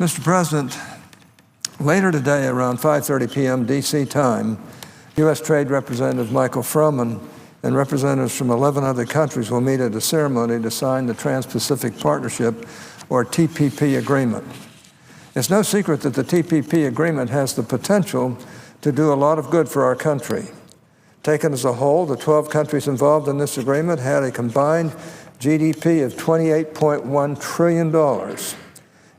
Mr. President, later today around 5:30 p.m. D.C. time, U.S. Trade Representative Michael Froman and representatives from 11 other countries will meet at a ceremony to sign the Trans-Pacific Partnership, or TPP, agreement. It's no secret that the TPP agreement has the potential to do a lot of good for our country. Taken as a whole, the 12 countries involved in this agreement had a combined GDP of $28.1 trillion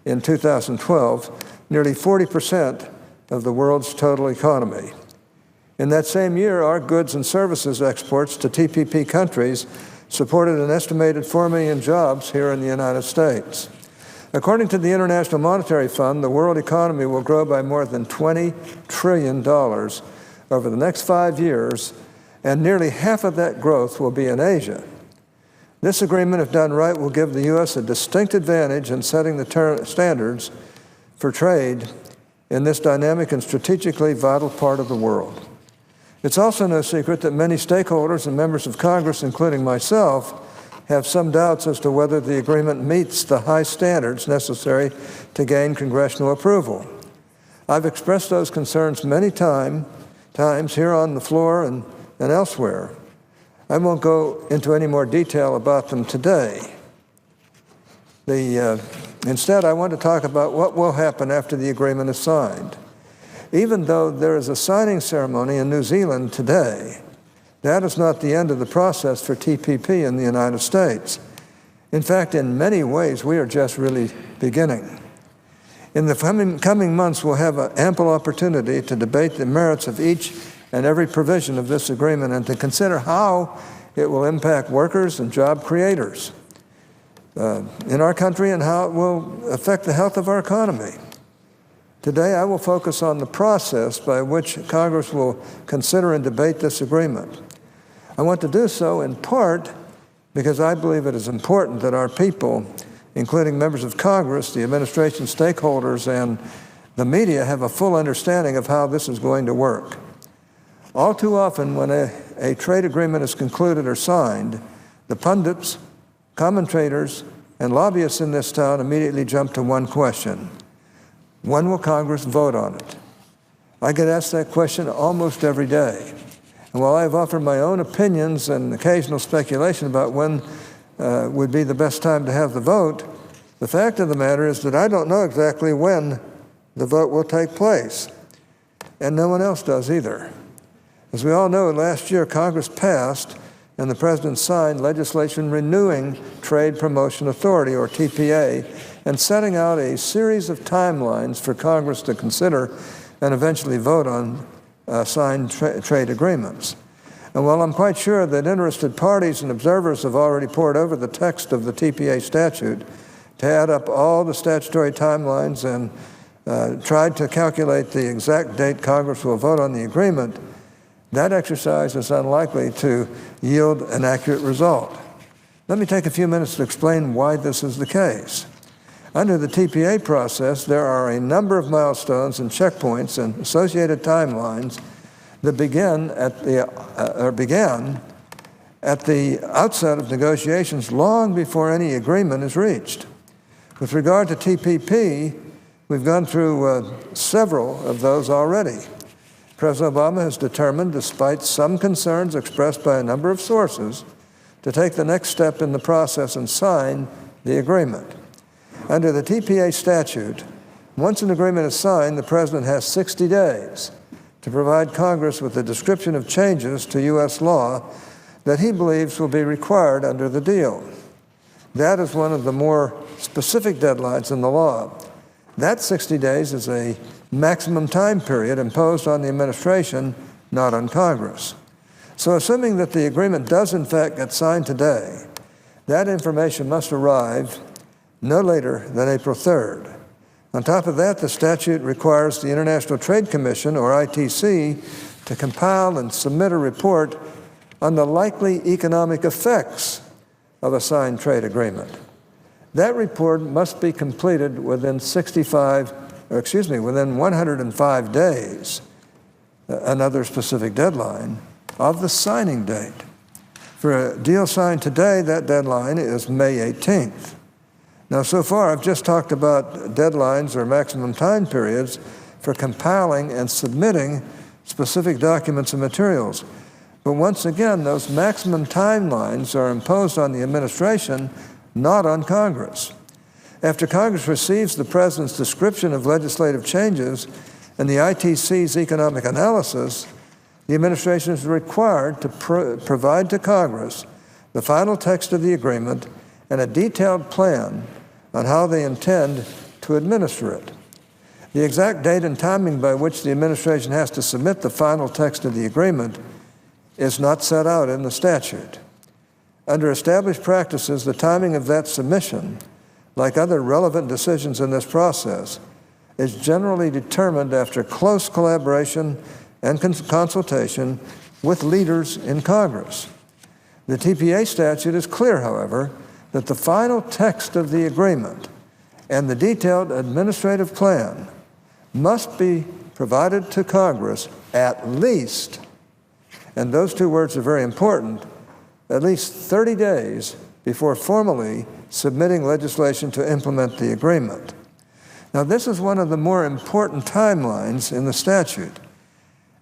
in 2012, nearly 40% of the world's total economy. In that same year, our goods and services exports to TPP countries supported an estimated 4 million jobs here in the United States. According to the International Monetary Fund, the world economy will grow by more than $20 trillion over the next 5 years, and nearly half of that growth will be in Asia. This agreement, if done right, will give the U.S. a distinct advantage in setting the standards for trade in this dynamic and strategically vital part of the world. It's also no secret that many stakeholders and members of Congress, including myself, have some doubts as to whether the agreement meets the high standards necessary to gain congressional approval. I've expressed those concerns many times here on the floor and elsewhere. I won't go into any more detail about them today. Instead, I want to talk about what will happen after the agreement is signed. Even though there is a signing ceremony in New Zealand today, that is not the end of the process for TPP in the United States. In fact, in many ways, we are just really beginning. In the coming months, we'll have an ample opportunity to debate the merits of each and every provision of this agreement and to consider how it will impact workers and job creators in our country and how it will affect the health of our economy. Today, I will focus on the process by which Congress will consider and debate this agreement. I want to do so in part because I believe it is important that our people, including members of Congress, the administration, stakeholders, and the media, have a full understanding of how this is going to work. All too often, when a trade agreement is concluded or signed, the pundits, commentators, and lobbyists in this town immediately jump to one question: when will Congress vote on it? I get asked that question almost every day. And while I've offered my own opinions and occasional speculation about when would be the best time to have the vote, the fact of the matter is that I don't know exactly when the vote will take place, and no one else does either. As we all know, last year Congress passed and the President signed legislation renewing Trade Promotion Authority, or TPA, and setting out a series of timelines for Congress to consider and eventually vote on signed trade agreements. And while I'm quite sure that interested parties and observers have already pored over the text of the TPA statute to add up all the statutory timelines and tried to calculate the exact date Congress will vote on the agreement, that exercise is unlikely to yield an accurate result. Let me take a few minutes to explain why this is the case. Under the TPA process, there are a number of milestones and checkpoints and associated timelines that began at the outset of negotiations long before any agreement is reached. With regard to TPP, we've gone through several of those already. President Obama has determined, despite some concerns expressed by a number of sources, to take the next step in the process and sign the agreement. Under the TPA statute, once an agreement is signed, the President has 60 days to provide Congress with a description of changes to U.S. law that he believes will be required under the deal. That is one of the more specific deadlines in the law. That 60 days is a maximum time period imposed on the administration, not on Congress. So assuming that the agreement does in fact get signed today, that information must arrive no later than April 3rd. On top of that, the statute requires the International Trade Commission, or ITC, to compile and submit a report on the likely economic effects of a signed trade agreement. That report must be completed within 105 days, another specific deadline, of the signing date. For a deal signed today, that deadline is May 18th. Now, so far, I've just talked about deadlines or maximum time periods for compiling and submitting specific documents and materials. But once again, those maximum timelines are imposed on the administration, not on Congress. After Congress receives the President's description of legislative changes and the ITC's economic analysis, the administration is required to provide to Congress the final text of the agreement and a detailed plan on how they intend to administer it. The exact date and timing by which the administration has to submit the final text of the agreement is not set out in the statute. Under established practices, the timing of that submission, like other relevant decisions in this process, is generally determined after close collaboration and consultation with leaders in Congress. The TPA statute is clear, however, that the final text of the agreement and the detailed administrative plan must be provided to Congress at least, and those two words are very important, at least 30 days before formally submitting legislation to implement the agreement. Now, this is one of the more important timelines in the statute,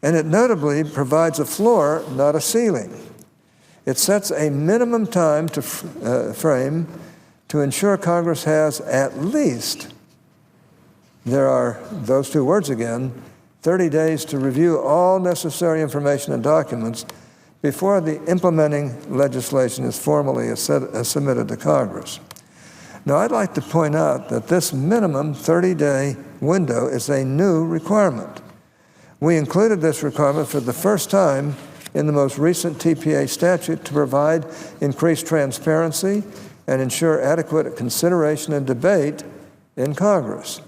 and it notably provides a floor, not a ceiling. It sets a minimum time frame to ensure Congress has at least, there are those two words again, 30 days to review all necessary information and documents before the implementing legislation is formally submitted to Congress. Now, I'd like to point out that this minimum 30-day window is a new requirement. We included this requirement for the first time in the most recent TPA statute to provide increased transparency and ensure adequate consideration and debate in Congress.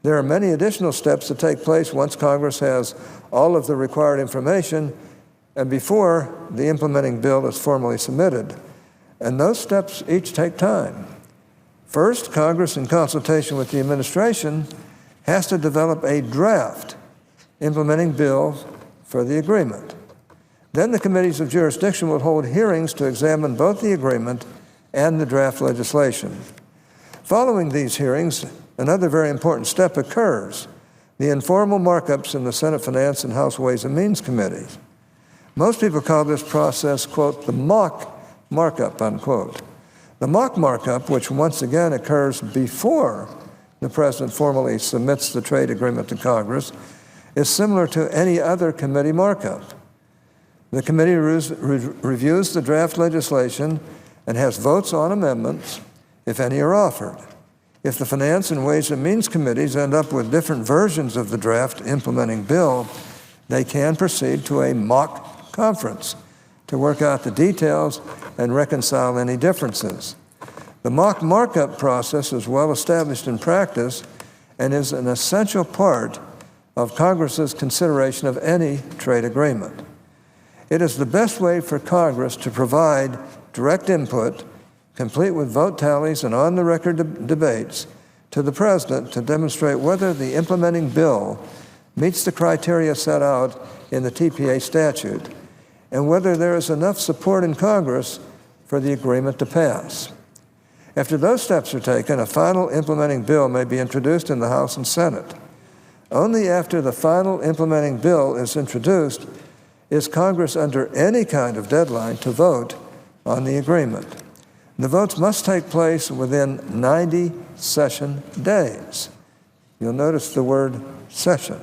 There are many additional steps to take place once Congress has all of the required information and before the implementing bill is formally submitted. And those steps each take time. First, Congress, in consultation with the administration, has to develop a draft implementing bill for the agreement. Then the committees of jurisdiction will hold hearings to examine both the agreement and the draft legislation. Following these hearings, another very important step occurs, the informal markups in the Senate Finance and House Ways and Means Committees. Most people call this process, quote, the mock markup, unquote. The mock markup, which once again occurs before the President formally submits the trade agreement to Congress, is similar to any other committee markup. The committee reviews the draft legislation and has votes on amendments, if any are offered. If the Finance and Ways and Means Committees end up with different versions of the draft implementing bill, they can proceed to a mock conference to work out the details and reconcile any differences. The mock markup process is well established in practice and is an essential part of Congress's consideration of any trade agreement. It is the best way for Congress to provide direct input, complete with vote tallies and on-the-record debates, to the President to demonstrate whether the implementing bill meets the criteria set out in the TPA statute and whether there is enough support in Congress for the agreement to pass. After those steps are taken, a final implementing bill may be introduced in the House and Senate. Only after the final implementing bill is introduced is Congress under any kind of deadline to vote on the agreement. The votes must take place within 90 session days. You'll notice the word session.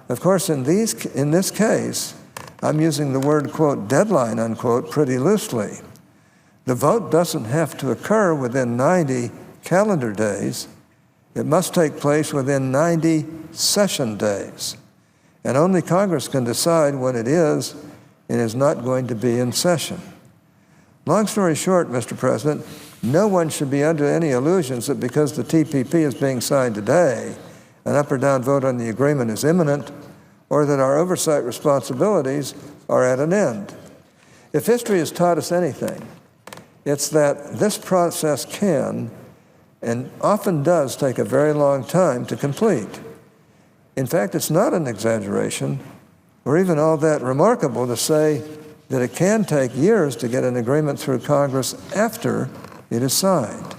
Of course, in this case, I'm using the word, quote, deadline, unquote, pretty loosely. The vote doesn't have to occur within 90 calendar days. It must take place within 90 session days. And only Congress can decide when it is and is not going to be in session. Long story short, Mr. President, no one should be under any illusions that because the TPP is being signed today, an up or down vote on the agreement is imminent, or that our oversight responsibilities are at an end. If history has taught us anything, it's that this process can and often does take a very long time to complete. In fact, it's not an exaggeration or even all that remarkable to say that it can take years to get an agreement through Congress after it is signed.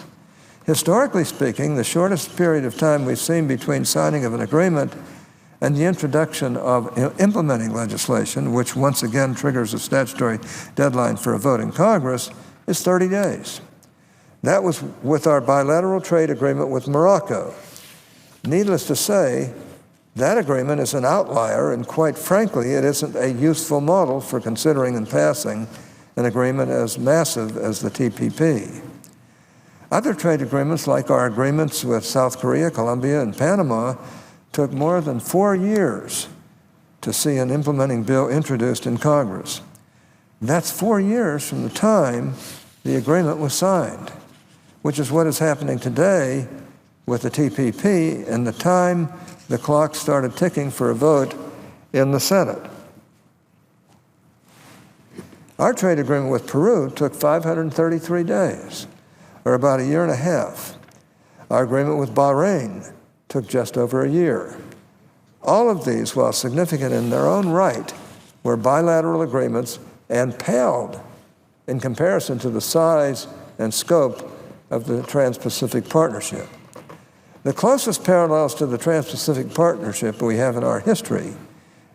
Historically speaking, the shortest period of time we've seen between signing of an agreement and the introduction of implementing legislation, which once again triggers a statutory deadline for a vote in Congress, is 30 days. That was with our bilateral trade agreement with Morocco. Needless to say, that agreement is an outlier, and quite frankly, it isn't a useful model for considering and passing an agreement as massive as the TPP. Other trade agreements, like our agreements with South Korea, Colombia, and Panama, took more than 4 years to see an implementing bill introduced in Congress. That's 4 years from the time the agreement was signed, which is what is happening today with the TPP and the time the clock started ticking for a vote in the Senate. Our trade agreement with Peru took 533 days, or about a year and a half. Our agreement with Bahrain took just over a year. All of these, while significant in their own right, were bilateral agreements and paled in comparison to the size and scope of the Trans-Pacific Partnership. The closest parallels to the Trans-Pacific Partnership we have in our history,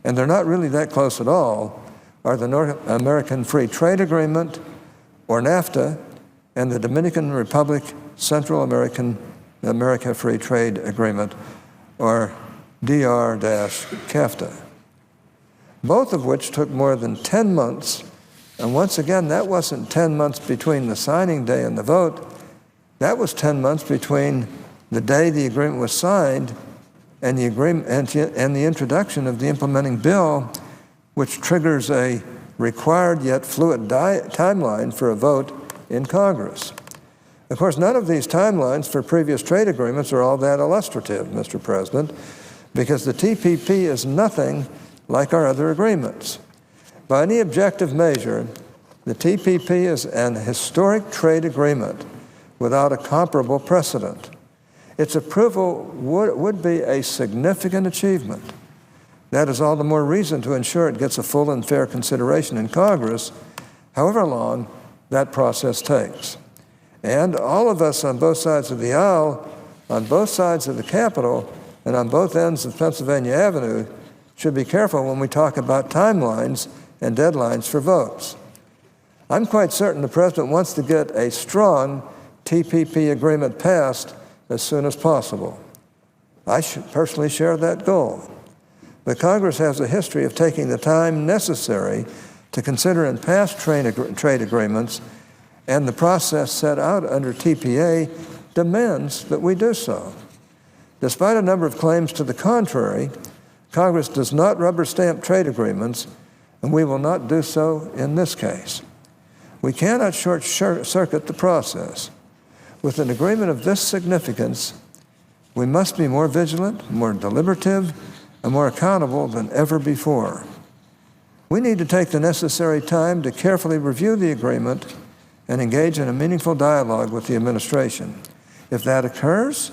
and they're not really that close at all, are the North American Free Trade Agreement, or NAFTA, and the Dominican Republic Central America Free Trade Agreement, or DR-CAFTA, both of which took more than 10 months. And once again, that wasn't 10 months between the signing day and the vote. That was 10 months between the day the agreement was signed and the introduction of the implementing bill, which triggers a required yet fluid timeline for a vote in Congress. Of course, none of these timelines for previous trade agreements are all that illustrative, Mr. President, because the TPP is nothing like our other agreements. By any objective measure, the TPP is an historic trade agreement without a comparable precedent. Its approval would be a significant achievement. That is all the more reason to ensure it gets a full and fair consideration in Congress, however long that process takes. And all of us on both sides of the aisle, on both sides of the Capitol, and on both ends of Pennsylvania Avenue should be careful when we talk about timelines and deadlines for votes. I'm quite certain the President wants to get a strong TPP agreement passed as soon as possible. I should personally share that goal. But Congress has a history of taking the time necessary to consider and pass trade agreements, and the process set out under TPA demands that we do so. Despite a number of claims to the contrary, Congress does not rubber stamp trade agreements, and we will not do so in this case. We cannot short-circuit the process. With an agreement of this significance, we must be more vigilant, more deliberative, and more accountable than ever before. We need to take the necessary time to carefully review the agreement and engage in a meaningful dialogue with the administration. If that occurs,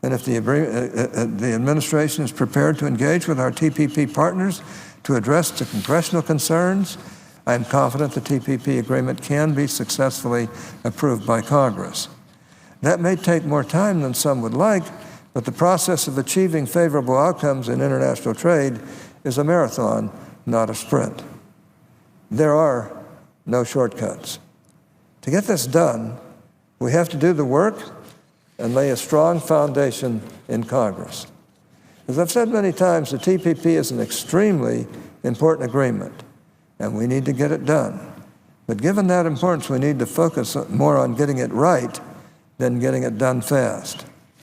and if the administration is prepared to engage with our TPP partners to address the congressional concerns, I am confident the TPP agreement can be successfully approved by Congress. That may take more time than some would like, but the process of achieving favorable outcomes in international trade is a marathon, not a sprint. There are no shortcuts. To get this done, we have to do the work and lay a strong foundation in Congress. As I've said many times, the TPP is an extremely important agreement, and we need to get it done. But given that importance, we need to focus more on getting it right than getting it done fast.